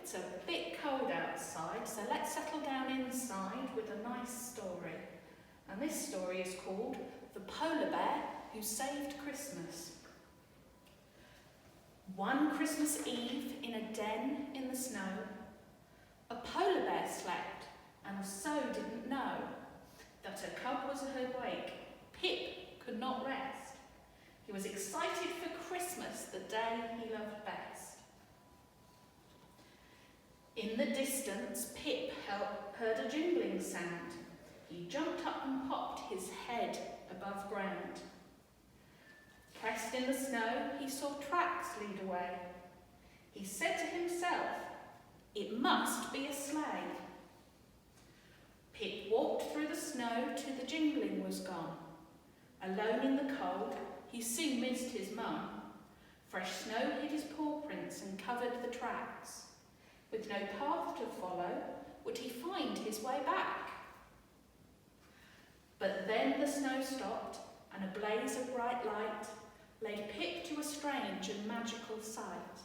It's a bit cold outside, so let's settle down inside with a nice story. And this story is called The Polar Bear Who Saved Christmas. One Christmas Eve, in a den in the snow, a polar bear slept and so didn't know that a cub was awake. Pip could not rest. He was excited for Christmas, the day he loved best. In the distance, Pip heard a jingling sound. He jumped up and popped his head above ground. Pressed in the snow, he saw tracks lead away. He said to himself, "It must be a sleigh." Pip walked through the snow till the jingling was gone. Alone in the cold, he soon missed his mum. Fresh snow hid his paw prints and covered the tracks. With no path to follow, would he find his way back? But then the snow stopped, and a blaze of bright light laid Pip to a strange and magical sight.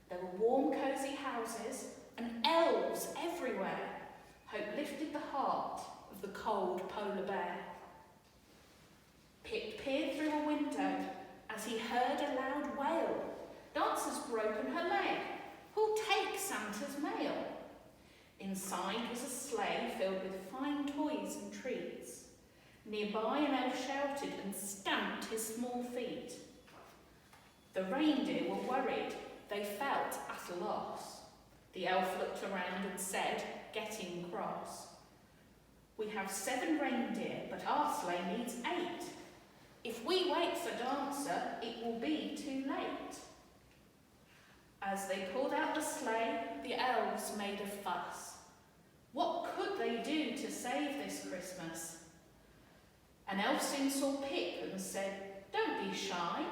There were warm, cosy houses and elves everywhere. Hope lifted the heart of the cold polar bear. Pip peered through a window as he heard a loud wail. "Dancer's broken her leg. Who'll take Santa's mail?" Inside was a sleigh filled with fine toys and treats. Nearby an elf shouted and stamped his small feet. The reindeer were worried. They felt at a loss. The elf looked around and said, getting cross, "We have 7 reindeer, but our sleigh needs 8. If we wait for Dancer, it will be too late." As they pulled out the sleigh, the elves made a fuss. What could they do to save this Christmas? An elf soon saw Pip and said, "Don't be shy.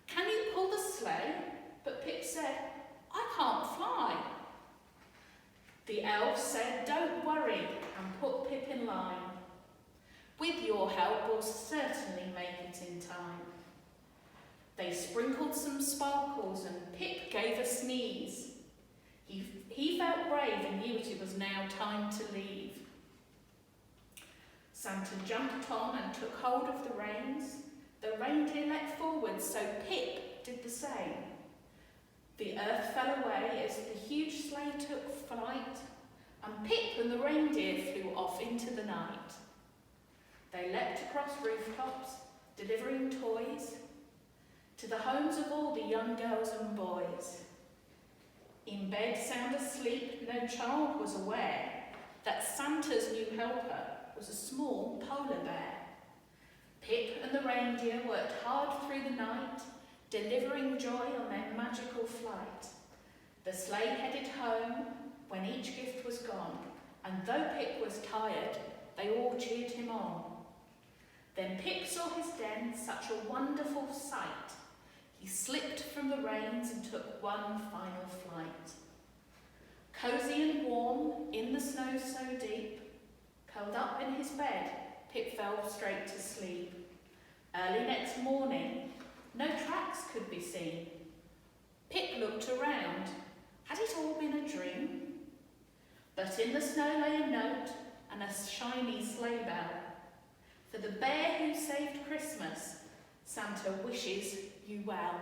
Can you pull the sleigh?" But Pip said, "I can't fly." The elf said, "Don't worry," and put Pip in line. "With your help, we'll certainly make it in time." They sprinkled some sparkles and Pip gave a sneeze. He felt brave and knew it was now time to leave. Santa jumped on and took hold of the reins. The reindeer leapt forward, so Pip did the same. The earth fell away as the huge sleigh took flight, and Pip and the reindeer flew off into the night. They leapt across rooftops, delivering toys to the homes of all the young girls and boys. In bed, sound asleep, no child was aware that Santa's new helper was a small polar bear. Pip and the reindeer worked hard through the night, delivering joy on their magical flight. The sleigh headed home when each gift was gone, and though Pip was tired, they all cheered him on. Then Pip saw his den, such a wonderful sight. He slipped from the reins and took one final flight. Cosy and warm, in the snow so deep, curled up in his bed, Pip fell straight to sleep. Early next morning, no tracks could be seen. Pip looked around. Had it all been a dream? But in the snow lay a note and a shiny sleigh bell. For the bear who saved Christmas, Santa wishes you well.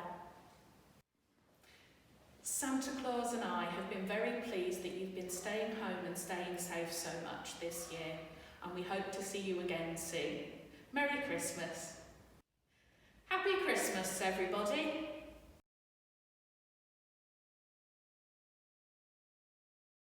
Santa Claus and I have been very pleased that you've been staying home and staying safe so much this year, and we hope to see you again soon. Merry Christmas. Happy Christmas, everybody.